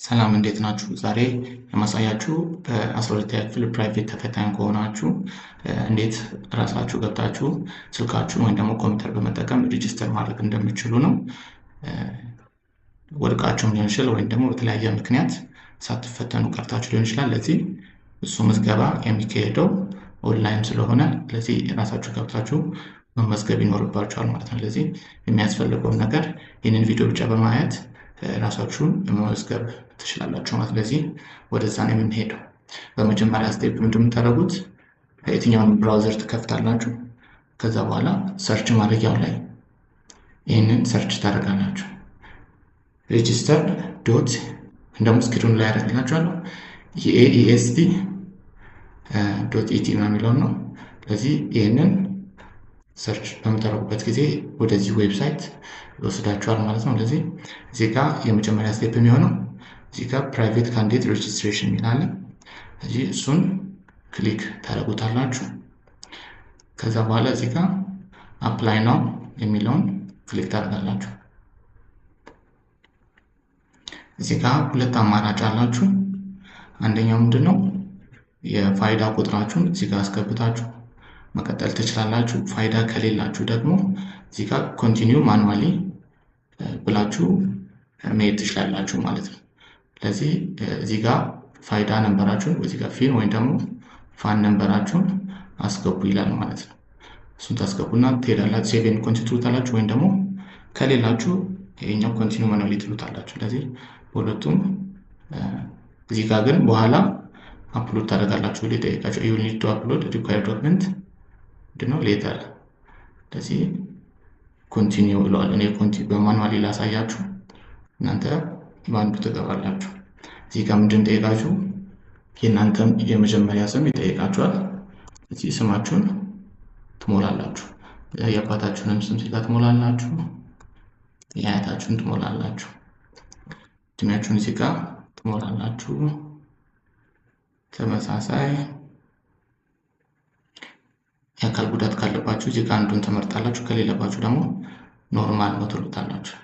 ሰላም እንዴት ናችሁ? ዛሬ የማሳያችሁ በ12ኛ ክፍል ፕራይቬት ተፈታኝ ከሆናችሁ እንዴት ራሳችሁ ገብታችሁ ስልካችሁን ወይም ደግሞ ኮምፒውተር በመጠቀም ሬጂስተር ማድረግ እንደምትችሉ ነው። ወድቃችሁም ሊሆን ይችላል ወይም ደግሞ በተለያየ ምክንያት ሳትፈተኑ ቀርታችሁ ሊሆን ይችላል። ለዚህ እሱ ምዝገባ የሚካሄደው ኦንላይን ስለሆነ ለዚህ ራሳችሁ ገብታችሁ መመዝገብ ይኖርባችኋል ማለት ነው። ለዚህ የሚያስፈልገውን ነገር ይህንን ቪዲዮ ብቻ በማየት ራሳችሁን መመዝገብ ትችላላችሁ ማለት። ለዚህ ወደዛ ነው የምንሄደው። በመጀመሪያ ስቴፕ ምንድን የምታደርጉት የትኛውን ብራውዘር ትከፍታላችሁ። ከዛ በኋላ ሰርች ማድረጊያው ላይ ይህንን ሰርች ታደርጋላችሁ። ሬጂስተር ዶት እንደውም ስክሪኑ ላይ ያደርግላችኋለሁ የኤኤስዲ ዶት ኢቲ ነው የሚለው ነው። ለዚህ ይህንን ሰርች በምታደርጉበት ጊዜ ወደዚህ ዌብሳይት ይወስዳችኋል ማለት ነው። ለዚህ እዚህ ጋር የመጀመሪያ ስቴፕ የሚሆነው እዚህ ጋር ፕራይቬት ካንዲዴት ሬጂስትሬሽን የሚላለ እዚህ እሱን ክሊክ ታደርጉታላችሁ። ከዛ በኋላ እዚህ ጋር አፕላይ ናው የሚለውን ክሊክ ታደርጋላችሁ። እዚህ ጋር ሁለት አማራጭ አላችሁ። አንደኛው ምንድነው የፋይዳ ቁጥራችሁን እዚህ ጋር አስገብታችሁ መቀጠል ትችላላችሁ። ፋይዳ ከሌላችሁ ደግሞ እዚህ ጋር ኮንቲኒዩ ማኑዋሊ ብላችሁ መሄድ ትችላላችሁ ማለት ነው። ለዚህ እዚህ ጋር ፋይዳ ነንበራችሁን እዚህ ጋር ፊን ወይም ደግሞ ፋን ነንበራችሁን አስገቡ ይላል ማለት ነው። እሱን ታስገቡና ትሄዳላችሁ። ሴቭን ኮንቲኒዩ ትሉታላችሁ ወይም ደግሞ ከሌላችሁ ይሄኛው ኮንቲኒዩ ማኑዋሊ ትሉታላችሁ። ለዚህ በሁለቱም እዚህ ጋር ግን በኋላ አፕሎድ ታደርጋላችሁ። ሊጠይቃችሁ you need to upload required document ነው ሌተር። ለዚህ ኮንቲኒዩ ብለዋል። እኔ ኮንቲኒዩ በማኑዋሊ ላሳያችሁ፣ እናንተ ባንዱ ትገባላችሁ። እዚህ ጋር ምንድን ጠይቃችሁ የእናንተም የመጀመሪያ ስም ይጠይቃችኋል። እዚህ ስማችሁን ትሞላላችሁ። የአባታችሁንም ስም እዚህ ጋር ትሞላላችሁ። የአያታችሁን ትሞላላችሁ። እድሜያችሁን እዚህ ጋር ትሞላላችሁ። ተመሳሳይ የአካል ጉዳት ካለባችሁ እዚህ ጋር አንዱን ትመርጣላችሁ። ከሌለባችሁ ደግሞ ኖርማል ነው ትሉታላችሁ።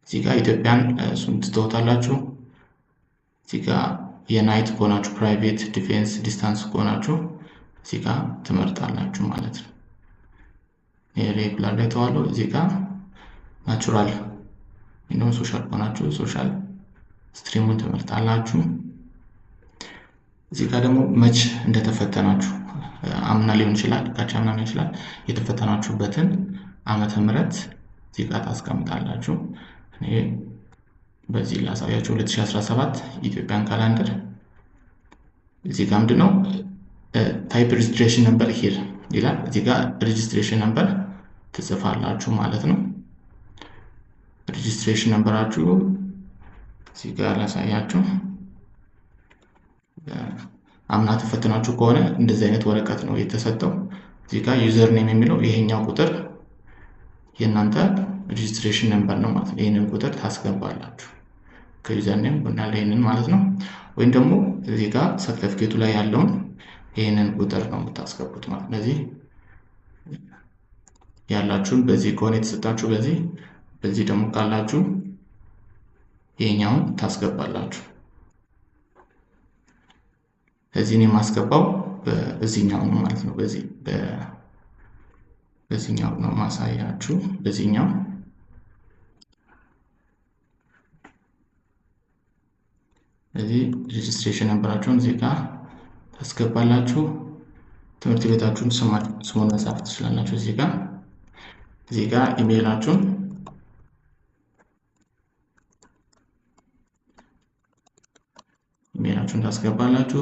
እዚህ ጋር ኢትዮጵያን እሱን ትተውታላችሁ። እዚህ ጋር የናይት ከሆናችሁ ፕራይቬት፣ ዲፌንስ፣ ዲስታንስ ከሆናችሁ እዚህ ጋር ትመርጣላችሁ ማለት ነው። ሬጉላር ላይ ተዋለው። እዚህ ጋር ናቹራል እንደውም ሶሻል ከሆናችሁ ሶሻል ስትሪሙን ትመርጣላችሁ። እዚህ ጋር ደግሞ መች እንደተፈተናችሁ አምና ሊሆን ይችላል፣ ካቻምና ሊሆን ይችላል። የተፈተናችሁበትን ዓመተ ምህረት እዚህ ጋር ታስቀምጣላችሁ። እኔ በዚህ ላሳያችሁ 2017 ኢትዮጵያን ካላንደር። እዚህ ጋር ምንድነው ታይፕ ሬጂስትሬሽን ነምበር ሂር ይላል። እዚህ ጋር ሬጂስትሬሽን ነምበር ትጽፋላችሁ ማለት ነው። ሬጂስትሬሽን ነምበራችሁ እዚህ ጋር ላሳያችሁ። አምና ተፈትናችሁ ከሆነ እንደዚህ አይነት ወረቀት ነው የተሰጠው። እዚህ ጋር ዩዘር ኔም የሚለው ይሄኛው ቁጥር የእናንተ ሬጂስትሬሽን ነምበር ነው ማለት ነው። ይሄንን ቁጥር ታስገባላችሁ ከዩዘር ኔም እና ይሄንን ማለት ነው። ወይም ደግሞ እዚህ ጋር ሰርቲፊኬቱ ላይ ያለውን ይሄንን ቁጥር ነው የምታስገቡት ማለት ነው። ለዚህ ያላችሁን በዚህ ከሆነ የተሰጣችሁ በዚህ ደግሞ ካላችሁ ይሄኛውን ታስገባላችሁ። እዚህን የማስገባው በዚህኛው ነው ማለት ነው። በዚህኛው ነው ማሳያችሁ። በዚህኛው እዚህ ሬጂስትሬሽን ነምበራችሁን እዚህ ጋር ታስገባላችሁ። ትምህርት ቤታችሁን ስሙን መጻፍ ትችላላችሁ። እዚህ ጋር ኢሜይላችሁን ታስገባላችሁ።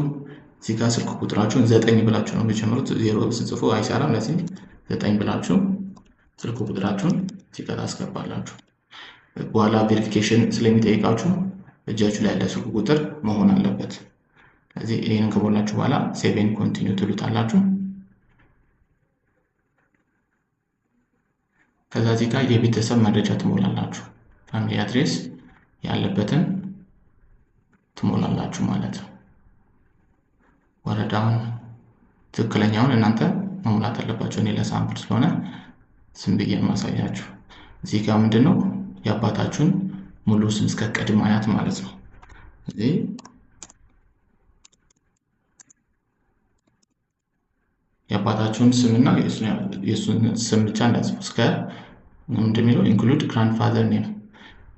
እዚህ ጋር ስልክ ቁጥራችሁን 9 ብላችሁ ነው የምትጀምሩት። 0 ስጽፉ አይሰራም። ለዚህ 9 ብላችሁ ስልክ ቁጥራችሁን እዚህ ጋር ታስገባላችሁ። በኋላ ቬሪፊኬሽን ስለሚጠይቃችሁ እጃችሁ ላይ ያለ ስልክ ቁጥር መሆን አለበት። ስለዚህ ይሄንን ከሞላችሁ በኋላ ሴቭን ኮንቲኒዩ ትሉታላችሁ። ከዛ እዚህ ጋር የቤተሰብ መረጃ ትሞላላችሁ። ፋሚሊ አድሬስ ያለበትን ትሞላላችሁ ማለት ነው። ወረዳውን ትክክለኛውን እናንተ መሙላት አለባችሁ። እኔ ለሳምፕል ስለሆነ ስም ብዬ ማሳያችሁ። እዚህ ጋር ምንድነው የአባታችሁን ሙሉ ስም እስከ ቅድመ አያት ማለት ነው። እዚህ የአባታችሁን ስምና የእሱን ስም ብቻ እንዳጽፉ እስከ እንደሚለው ኢንክሉድ ግራንድፋዘር ኔም።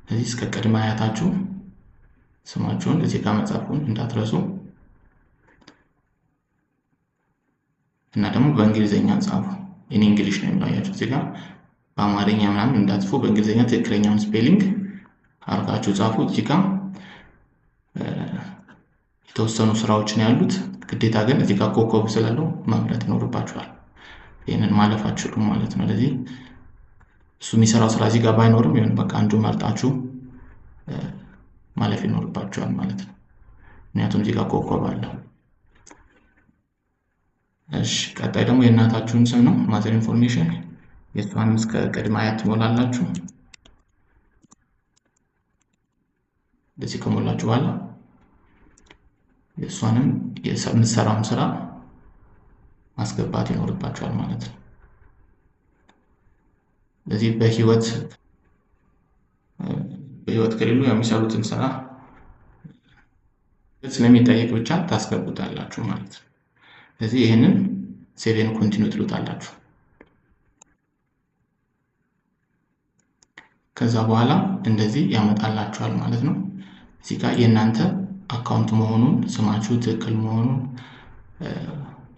እዚህ እስከ ቅድመ አያታችሁ ስማችሁን እዚህ ጋር መጻፉን እንዳትረሱ እና ደግሞ በእንግሊዝኛ ጻፉ። ኢን እንግሊሽ ነው የሚላያችሁ እዚህ ጋር በአማርኛ ምናምን እንዳትጽፉ፣ በእንግሊዝኛ ትክክለኛውን ስፔሊንግ አርጋችሁ ጻፉ። እዚህ ጋር የተወሰኑ ስራዎች ነው ያሉት። ግዴታ ግን እዚህ ጋር ኮከብ ስላለው መምረጥ ይኖርባችኋል። ይህንን ማለፍ አትችሉም ማለት ነው። ስለዚህ እሱ የሚሰራው ስራ እዚህ ጋር ባይኖርም ይሁን በቃ አንዱ መርጣችሁ ማለፍ ይኖርባችኋል ማለት ነው። ምክንያቱም እዚህ ጋር ኮከብ አለው። እሺ ቀጣይ ደግሞ የእናታችሁን ስም ነው ማዘር ኢንፎርሜሽን። የእሷንም እስከ ቅድመ አያት ትሞላላችሁ። እንደዚህ ከሞላችሁ በኋላ የእሷንም የምትሰራውን ስራ ማስገባት ይኖርባችኋል ማለት ነው። ስለዚህ በህይወት ከሌሉ የሚሰሩትን ስራ ስለሚጠየቅ ብቻ ታስገቡታላችሁ ማለት ነው። ስለዚህ ይህንን ሴቭ ኤንድ ኮንቲኒው ትሉታላችሁ። ከዛ በኋላ እንደዚህ ያመጣላችኋል ማለት ነው። እዚህ ጋር የእናንተ አካውንት መሆኑን ስማችሁ ትክክል መሆኑን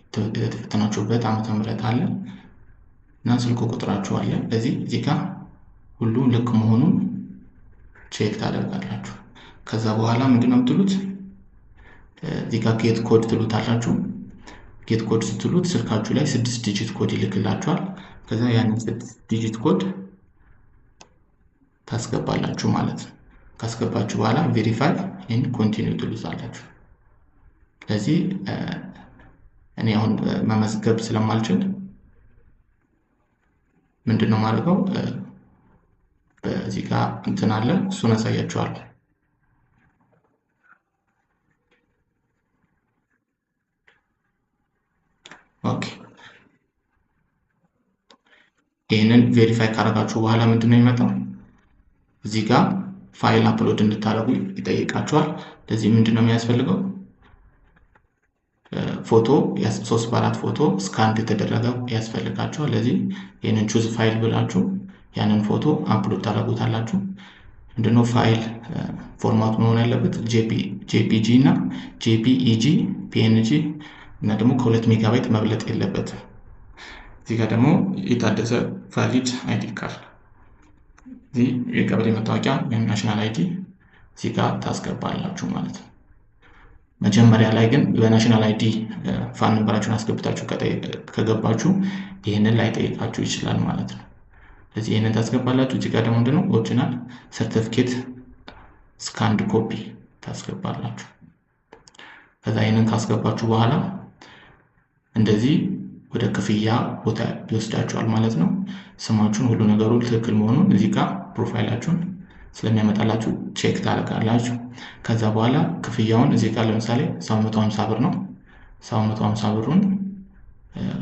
የተፈተናችሁበት ዓመተ ምህረት አለ እና ስልክ ቁጥራችሁ አለ። እዚህ ጋር ሁሉም ልክ መሆኑን ቼክ ታደርጋላችሁ። ከዛ በኋላ ምንድነው የምትሉት? እዚህ ጋር ጌት ኮድ ትሉታላችሁ። ጌት ኮድ ስትሉት ስልካችሁ ላይ 6 ዲጂት ኮድ ይልክላችኋል። ከዛ ያንን 6 ዲጂት ኮድ ታስገባላችሁ ማለት ነው። ካስገባችሁ በኋላ ቬሪፋይ ኤንድ ኮንቲኒው ትሉታላችሁ። ስለዚህ እኔ አሁን መመዝገብ ስለማልችል ምንድነው ማድረገው? በዚህ ጋር እንትን አለ፣ እሱን አሳያችኋለሁ። ኦኬ ይህንን ቬሪፋይ ካደረጋችሁ በኋላ ምንድነው የሚመጣው? እዚህ ጋር ፋይል አፕሎድ እንድታደርጉ ይጠይቃችኋል። ለዚህ ምንድነው የሚያስፈልገው? ፎቶ 3x4 ፎቶ ስካን የተደረገ ያስፈልጋችኋል። ለዚህ ይህንን ቹዝ ፋይል ብላችሁ ያንን ፎቶ አፕሎድ ታደርጉታላችሁ። ምንድነው ፋይል ፎርማቱ መሆን ያለበት ጄፒጂ እና ጄፒኢጂ፣ ፒኤንጂ እና ደግሞ ከ2 ሜጋባይት መብለጥ የለበትም። እዚህ ጋር ደግሞ የታደሰ ቫሊድ አይዲ ካርድ፣ እዚህ የቀበሌ መታወቂያ ወይም ናሽናል አይዲ እዚህ ጋር ታስገባላችሁ ማለት ነው። መጀመሪያ ላይ ግን በናሽናል አይዲ ፋን ነምበራችሁን አስገብታችሁ ከገባችሁ ይህንን ላይ ጠይቃችሁ ይችላል ማለት ነው። ስለዚህ ይህንን ታስገባላችሁ። እዚህ ጋር ደግሞ ምንድነው ኦሪጂናል ሰርቲፊኬት ስካንድ ኮፒ ታስገባላችሁ። ከዛ ይህንን ካስገባችሁ በኋላ እንደዚህ ወደ ክፍያ ቦታ ይወስዳችኋል ማለት ነው። ስማችሁን ሁሉ ነገሩ ትክክል መሆኑን እዚህ ጋር ፕሮፋይላችሁን ስለሚያመጣላችሁ ቼክ ታደርጋላችሁ። ከዛ በኋላ ክፍያውን እዚህ ጋር ለምሳሌ 750 ብር ነው። 750 ብሩን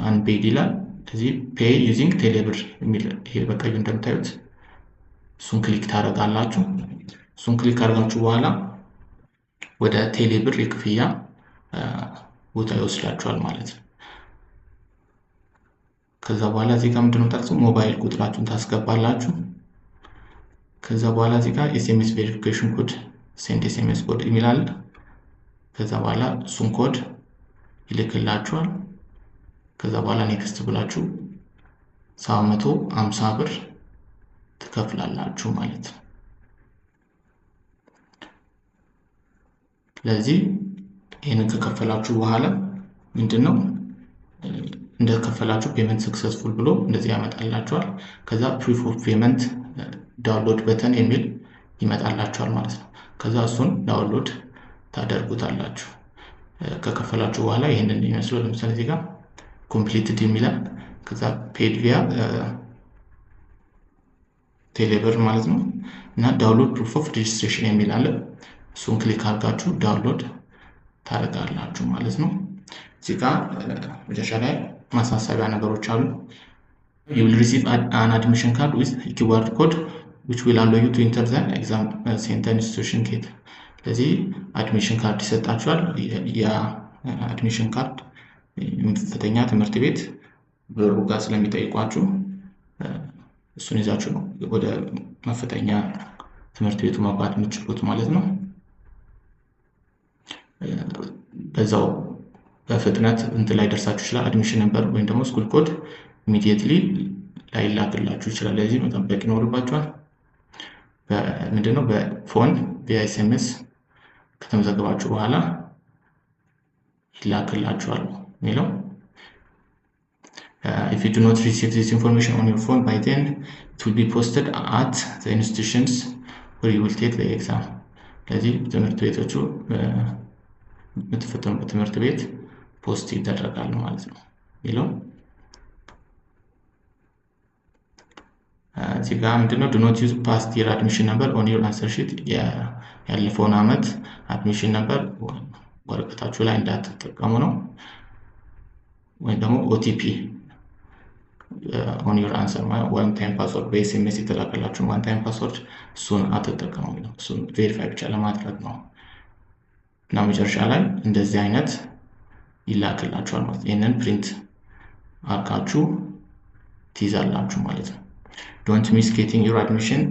አንፔድ ይላል። እዚህ ፔይ ዩዚንግ ቴሌብር የሚል ይሄ በቀዩ እንደምታዩት እሱን ክሊክ ታደርጋላችሁ። እሱን ክሊክ አድርጋችሁ በኋላ ወደ ቴሌብር የክፍያ ቦታ ይወስዳችኋል ማለት ነው። ከዛ በኋላ እዚህ ጋር ምንድነው ታክሱ ሞባይል ቁጥራችሁን ታስገባላችሁ። ከዛ በኋላ እዚህ ጋር ኤስኤምኤስ ቬሪፊኬሽን ኮድ ሴንድ ኤስኤምኤስ ኮድ ይላል። ከዛ በኋላ እሱን ኮድ ይልክላችኋል። ከዛ በኋላ ኔክስት ብላችሁ 750 ብር ትከፍላላችሁ ማለት ነው። ስለዚህ ይሄንን ከከፈላችሁ በኋላ ምንድነው እንደከፈላችሁ ፔመንት ሰክሰስፉል ብሎ እንደዚህ ያመጣላችኋል። ከዛ ፕሩፍ ኦፍ ፔመንት ዳውንሎድ በተን የሚል ይመጣላችኋል ማለት ነው። ከዛ እሱን ዳውንሎድ ታደርጉታላችሁ። ከከፈላችሁ በኋላ ይሄንን ይመስላል። ለምሳሌ እዚህ ጋር ኮምፕሊትድ የሚላል ከዛ ፔድ ቪያ ቴሌብር ማለት ነው እና ዳውንሎድ ፕሩፍ ኦፍ ሬጅስትሬሽን የሚል አለ። እሱን ክሊክ አድርጋችሁ ዳውንሎድ ታደርጋላችሁ ማለት ነው። እዚህ ጋር መጨረሻ ላይ ማሳሰቢያ ነገሮች አሉ። you will receive an admission card with QR code which will allow you to enter the exam center institution kit። ስለዚህ አድሚሽን ካርድ ይሰጣችኋል። የአድሚሽን ካርድ መፈተኛ ትምህርት ቤት በሩ ጋር ስለሚጠይቋችሁ እሱን ይዛችሁ ነው ወደ መፈተኛ ትምህርት ቤቱ መግባት የምትችሉት ማለት ነው። በዛው በፍጥነት እንትን ላይ ደርሳችሁ ይችላል። አድሚሽን ነበር ወይም ደግሞ ስኩል ኮድ ኢሚዲየትሊ ላይላክላችሁ ይችላል። ለዚህ መጠበቅ ይኖርባችኋል። ምንድነው በፎን በኤስኤምኤስ ከተመዘገባችሁ በኋላ ይላክላችኋል የሚለው። if you do not receive this information on your phone by then it will be posted at the institutions where you will take the exam። ስለዚህ ትምህርት ቤቶቹ የምትፈተኑበት ትምህርት ቤት ፖስት ይደረጋል ማለት ነው የሚለው። እዚህ ጋር ምንድነው do not use past year admission number on your answer sheet። ያለፈውን አመት አድሚሽን ነበር ወረቀታችሁ ላይ እንዳትጠቀሙ ነው። ወይም ደግሞ OTP on your answer one time password በኤስኤምኤስ የተላከላችሁ one time password እሱን አትጠቀሙ ነው። እሱን ቬሪፋይ ብቻ ለማድረግ ነው። እና መጨረሻ ላይ እንደዚህ አይነት ይላክላችኋል ማለት ነው። ይሄንን ፕሪንት አርጋችሁ ትይዛላችሁ ማለት ነው። don't miss getting your admission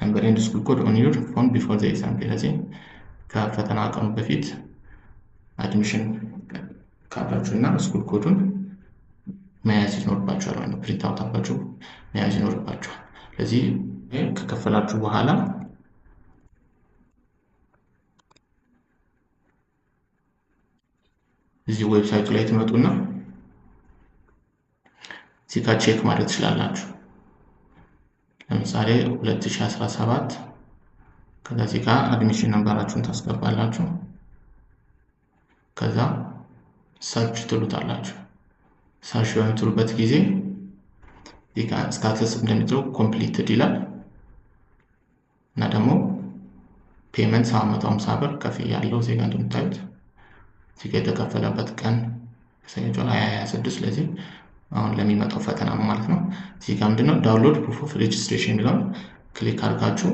number and school code on your phone before the exam። ስለዚህ ከፈተና ቀኑ በፊት አድሚሽን ካርዳችሁና ስኩል ኮዱን መያዝ ይኖርባችኋል ማለት ነው። ፕሪንት አውት አድርጋችሁ መያዝ ይኖርባችኋል። ስለዚህ ከከፈላችሁ በኋላ እዚህ ዌብሳይቱ ላይ ትመጡና እዚህ ጋር ቼክ ማድረግ ትችላላችሁ። ለምሳሌ 2017 ከዚህ ጋር አድሚሽን ነምበራችሁን ታስገባላችሁ። ከዛ ሰርች ትሉታላችሁ። ሰርች በምትሉበት ጊዜ እዚህ ጋር ስታተስ እንደሚጥሩ ኮምፕሊትድ ይላል እና ደግሞ ፔመንት 750 ብር ከፍያለሁ። እዚህ ጋር እንደምታዩት እዚህ ጋር የተከፈለበት ቀን ያሳያችኋል 2026። ስለዚህ አሁን ለሚመጣው ፈተና ነው ማለት ነው። እዚህ ጋር ምንድነው ዳውንሎድ ፕሩፍ ኦፍ ሬጅስትሬሽን የሚለውን ክሊክ አድርጋችሁ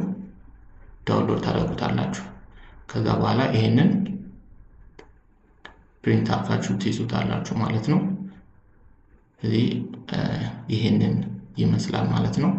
ዳውንሎድ ታደርጉታላችሁ። ከዛ በኋላ ይሄንን ፕሪንት አድርጋችሁ ትይዙታላችሁ ማለት ነው። ስለዚህ ይሄንን ይመስላል ማለት ነው።